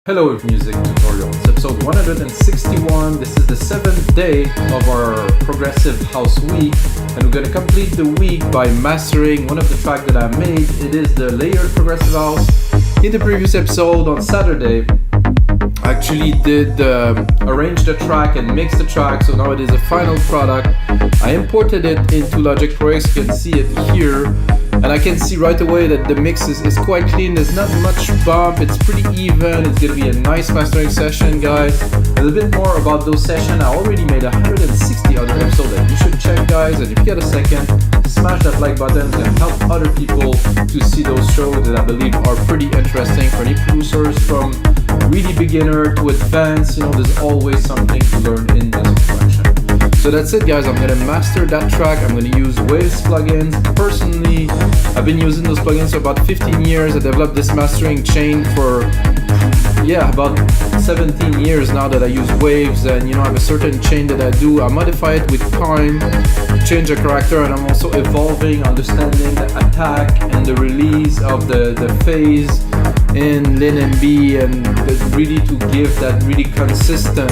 Hello music tutorials, episode 161. This is the 7th day of our progressive house week, and we're going to complete the week by mastering one of the tracks that I made. It is the layered progressive house. In the previous episode on Saturday, I actually did arrange the track and mix the track, so now it is a final product. I imported it into Logic Pro X. You can see it here. And I can see right away that the mix is quite clean. There's not much bump. It's pretty even. It's gonna be a nice mastering session, guys. A little bit more about those sessions. I already made 160 other episodes that you should check, guys. And if you get a second, smash that like button. It's gonna help other people to see those shows that I believe are pretty interesting for any producers, from really beginner to advanced. You know, there's always something to learn in music production. So that's it, guys. I'm gonna master that track. I'm gonna use Waves plugins. Personally, I've been using those plugins for about 15 years. I developed this mastering chain for about 17 years now that I use Waves, and I have a certain chain that I do. I modify it with time, change the character, and I'm also evolving, understanding the attack and the release of the phase in LinMB, and really to give that really consistent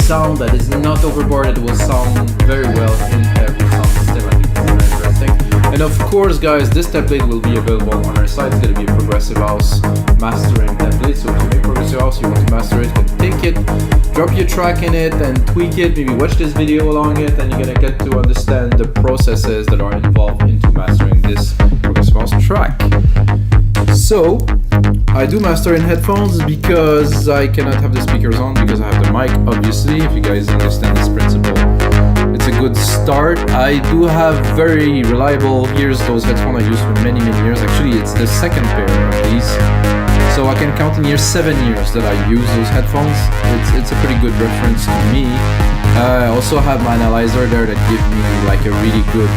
sound that is not overboard. It will sound very well in every sound system. I think it's very interesting. And of course, guys, this template will be available on our site. It's going to be a progressive house mastering template. So if you make progressive house, you want to master it, you can take it, drop your track in it and tweak it, maybe watch this video along it, and you're going to get to understand the processes that are involved into mastering this progressive house track. So I do master in headphones because I cannot have the speakers on because I have the mic, obviously. If you guys understand this principle, it's a good start. I do have very reliable ears. Those headphones I used for many years. Actually, it's the second pair of these. So I can count in here 7 years that I use those headphones. It's a pretty good reference to me. I also have my analyzer there that gives me like a really good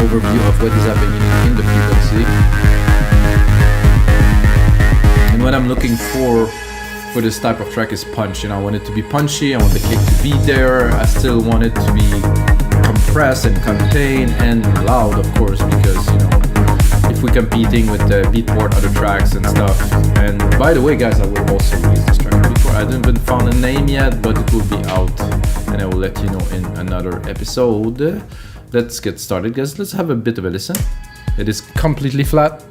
overview of what is happening in the frequency. And what I'm looking for this type of track is punch. I want it to be punchy, I want the kick to be there, I still want it to be compressed and contained and loud, of course, because if we're competing with the beatport, other tracks and stuff. And by the way, guys, I will also release this track before. I didn't even found a name yet, but it will be out and I will let you know in another episode. Let's get started, guys. Let's have a bit of a listen. It is completely flat.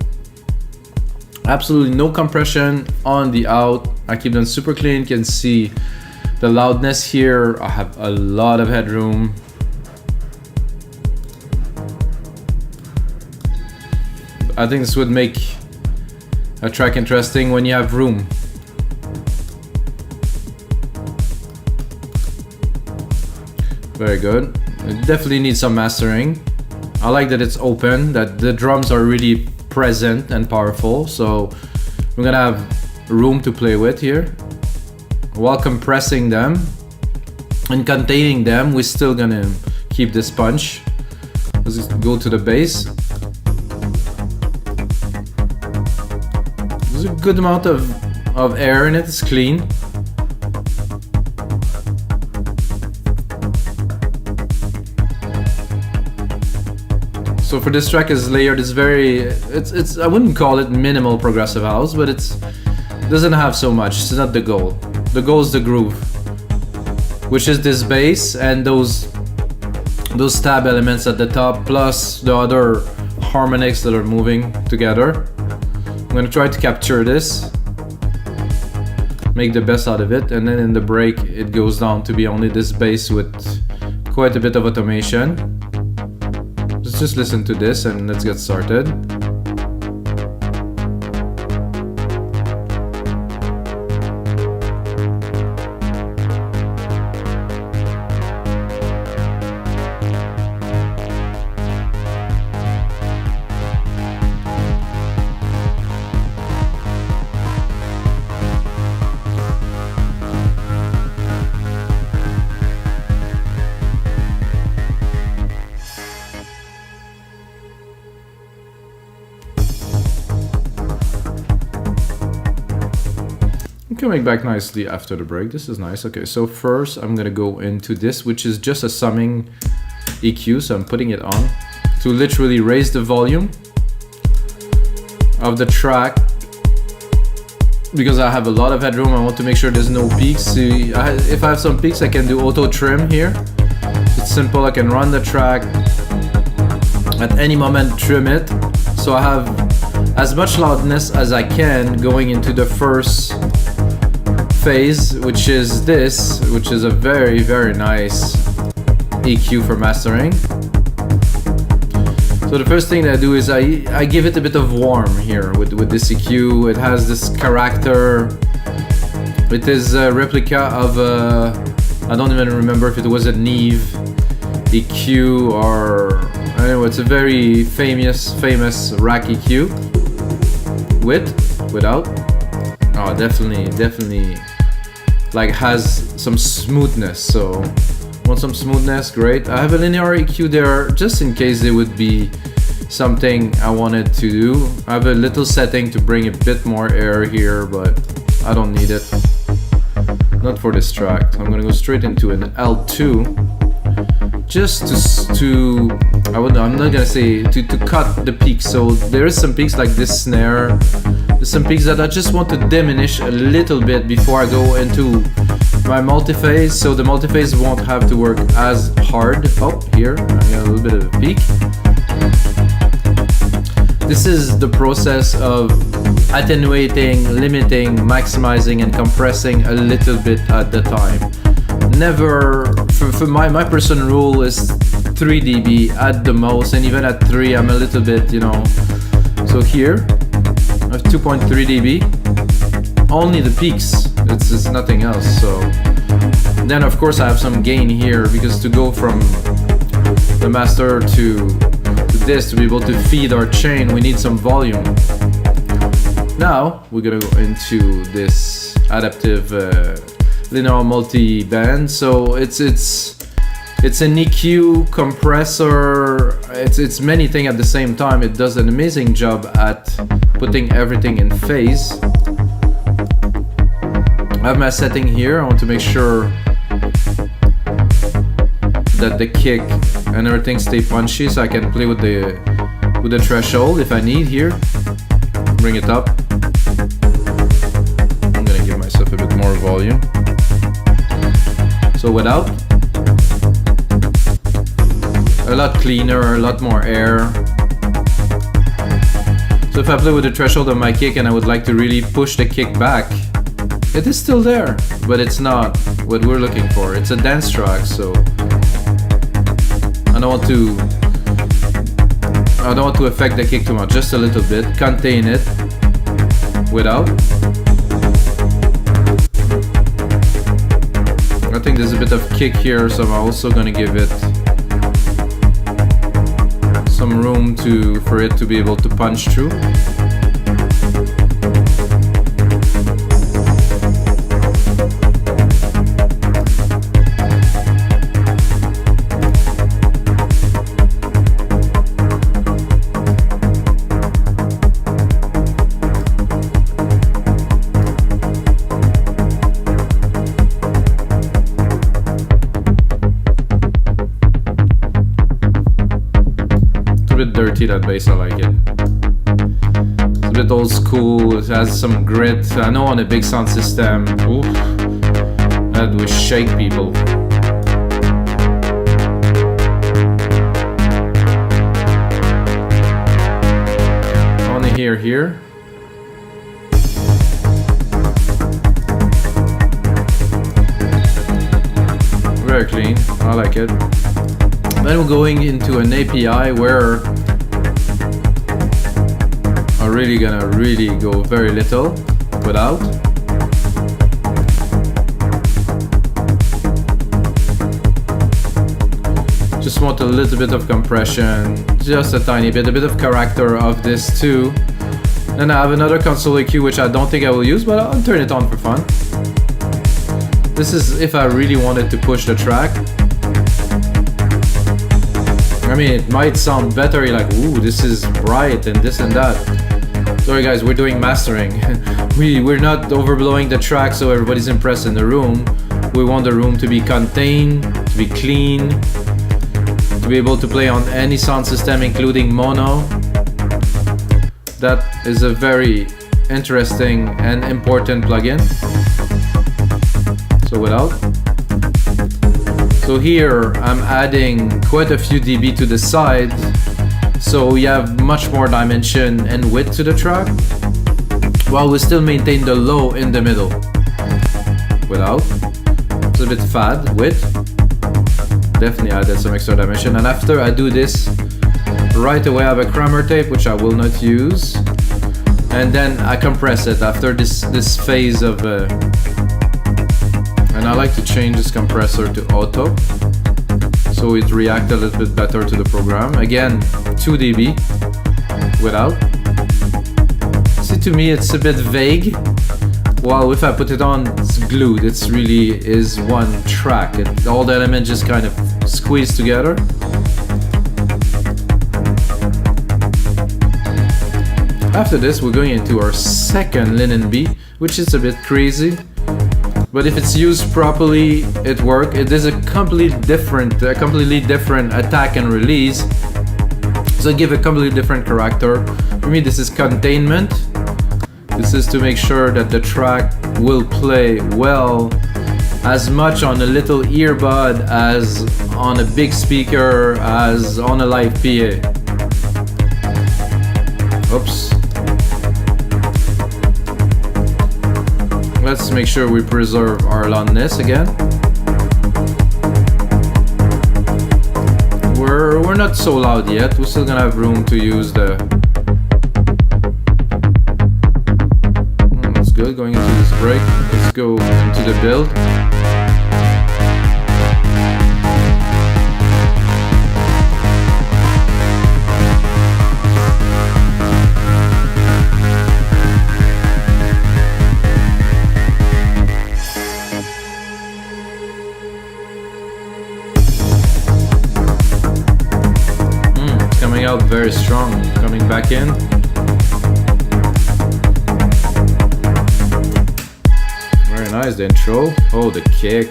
Absolutely no compression on the out. I keep them super clean. You can see the loudness here. I have a lot of headroom. I think this would make a track interesting when you have room. Very good. It definitely needs some mastering. I like that it's open, that the drums are really present and powerful, so we're gonna have room to play with here. While compressing them and containing them, we're still gonna keep this punch. Let's just go to the bass. There's a good amount of air in it, it's clean. So for this track is layered, it's I wouldn't call it minimal progressive house, but it doesn't have so much. It's not the goal. The goal is the groove, which is this bass and those stab elements at the top, plus the other harmonics that are moving together. I'm gonna try to capture this, make the best out of it, and then in the break it goes down to be only this bass with quite a bit of automation. Let's just listen to this and let's get started. Coming back nicely after the break. This is nice. Okay, so first I'm gonna go into this, which is just a summing EQ. So I'm putting it on to literally raise the volume of the track because I have a lot of headroom. I want to make sure there's no peaks. So if I have some peaks, I can do auto trim here. It's simple. I can run the track at any moment, trim it. So I have as much loudness as I can going into the first phase, which is this, which is a very, very nice EQ for mastering. So the first thing that I do is I give it a bit of warm here with this EQ. It has this character. It is a replica of I don't even remember if it was a Neve EQ or I don't know. It's a very famous rack EQ. Without. Oh, definitely like has some smoothness. So want some smoothness? Great. I have a linear EQ there just in case there would be something I wanted to do. I have a little setting to bring a bit more air here, but I don't need it. Not for this track. So I'm gonna go straight into an L2 just I'm not gonna say to cut the peaks. So there is some peaks like this snare. There's some peaks that I just want to diminish a little bit before I go into my multi-phase, so the multi-phase won't have to work as hard. Oh, here, I got a little bit of a peak. This is the process of attenuating, limiting, maximizing, and compressing a little bit at the time. Never, for my personal rule is 3 dB at the most, and even at 3 I'm a little bit, you know. So here, I have 2.3 dB, only the peaks, it's nothing else. So then of course I have some gain here, because to go from the master to this, to be able to feed our chain, we need some volume. Now we're gonna go into this adaptive linear multi-band. So it's an EQ compressor. It's many things at the same time. It does an amazing job at putting everything in phase. I have my setting here. I want to make sure that the kick and everything stay punchy, so I can play with the threshold if I need here. Bring it up. I'm gonna give myself a bit more volume. So without, a lot cleaner, a lot more air. So if I play with the threshold on my kick and I would like to really push the kick back, it is still there, but it's not what we're looking for. It's a dance track, so I don't want to affect the kick too much, just a little bit, contain it without. I think there's a bit of kick here, so I'm also gonna give it some room for it to be able to punch through. Dirty, that bass, I like it. It's a bit old school, it has some grit. I know on a big sound system, oof, that would shake people. Only here. Very clean, I like it. Then we're going into an API where I'm really gonna go very little without. Just want a little bit of compression, just a tiny bit, a bit of character of this too. Then I have another console EQ which I don't think I will use, but I'll turn it on for fun. This is if I really wanted to push the track. I mean, it might sound better, you're like, ooh, this is bright and this and that. Sorry guys, we're doing mastering. We're not overblowing the track so everybody's impressed in the room. We want the room to be contained, to be clean, to be able to play on any sound system including mono. That is a very interesting and important plugin. So without. So here I'm adding quite a few dB to the side, so we have much more dimension and width to the track, while we still maintain the low in the middle. Without. It's a bit fad, width. Definitely added some extra dimension. And after I do this, right away I have a crammer tape, which I will not use. And then I compress it after this phase of... and I like to change this compressor to auto, so it reacts a little bit better to the program. Again, 2 dB without. See, to me it's a bit vague, while if I put it on, it's glued. It's really is one track. All the elements just kind of squeeze together. After this, we're going into our second LinMB, which is a bit crazy. But if it's used properly, it works. It is a completely different attack and release. So give a completely different character. For me, this is containment. This is to make sure that the track will play well, as much on a little earbud as on a big speaker, as on a live PA. Oops. Let's make sure we preserve our loudness again. We're not so loud yet. We're still gonna have room to use the... That's good. Going into this break. Let's go into the build. Coming out very strong, coming back in. Very nice, the intro. Oh, the kick.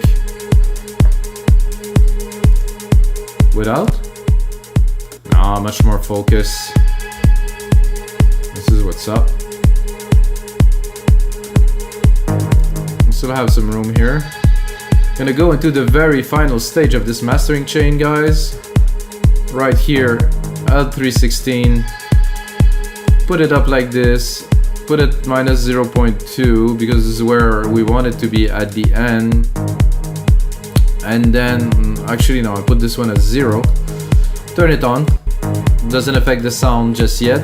Without? Nah, much more focus. This is what's up. We still have some room here. Gonna go into the very final stage of this mastering chain, guys. Right here. L316, put it up like this, put it minus 0.2 because this is where we want it to be at the end, and then actually no, I put this one at 0, turn it on, doesn't affect the sound just yet,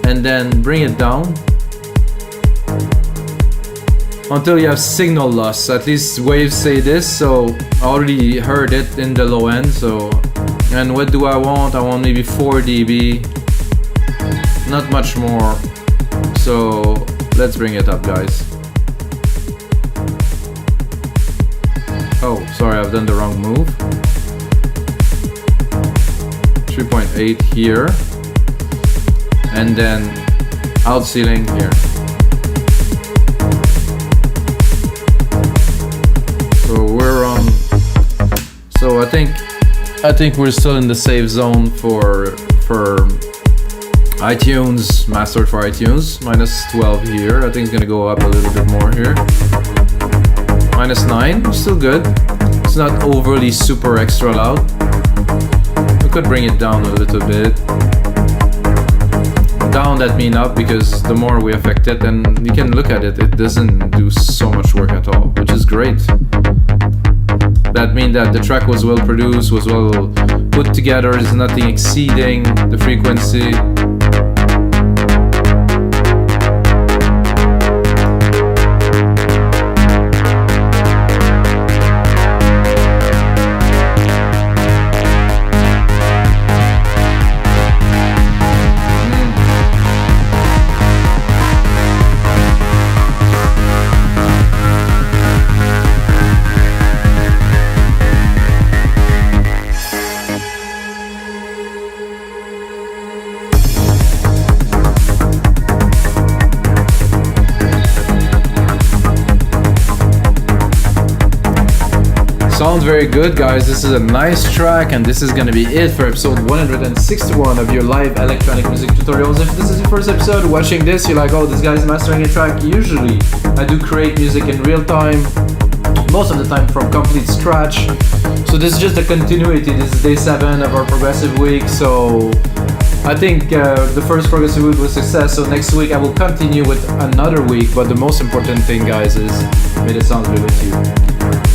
and then bring it down until you have signal loss. At least waves say this, so I already heard it in the low end. So, and what do I want? I want maybe 4 dB, not much more. So let's bring it up, guys. Oh, sorry, I've done the wrong move. 3.8 here, and then out ceiling here. So we're on. So I think we're still in the safe zone for iTunes, mastered for iTunes. Minus 12 here. I think it's gonna go up a little bit more here. Minus 9, still good. It's not overly super extra loud. We could bring it down a little bit. Down that mean up, because the more we affect it, and you can look at it, it doesn't do so much work at all, which is great. That means that the track was well produced, was well put together, there's nothing exceeding the frequency. Sounds very good, guys. This is a nice track, and this is gonna be it for episode 161 of your live electronic music tutorials. If this is your first episode watching this, you're like, oh, this guy's mastering a track. Usually I do create music in real time, most of the time from complete scratch. So this is just a continuity. This is day 7 of our progressive week. So I think the first progressive week was a success. So next week I will continue with another week. But the most important thing, guys, is may the sounds be with you.